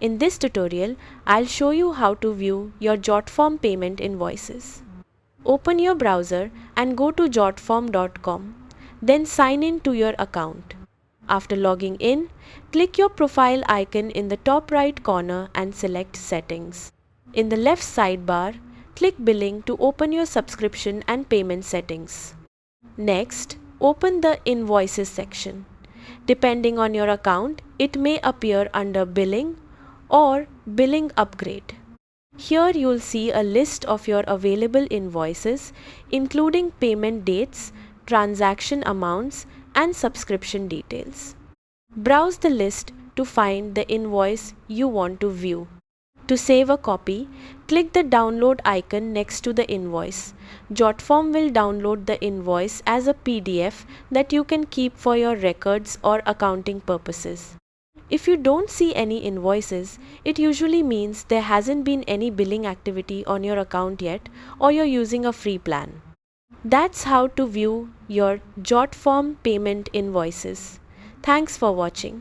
In this tutorial, I'll show you how to view your Jotform payment invoices. Open your browser and go to jotform.com. Then sign in to your account. After logging in, click your profile icon in the top right corner and select Settings. In the left sidebar, click Billing to open your subscription and payment settings. Next, open the Invoices section. Depending on your account, it may appear under Billing or Billing Upgrade. Here you'll see a list of your available invoices, including payment dates, transaction amounts, and subscription details. Browse the list to find the invoice you want to view. To save a copy, click the download icon next to the invoice. Jotform will download the invoice as a PDF that you can keep for your records or accounting purposes. If you don't see any invoices, it usually means there hasn't been any billing activity on your account yet, or you're using a free plan. That's how to view your Jotform payment invoices. Thanks for watching.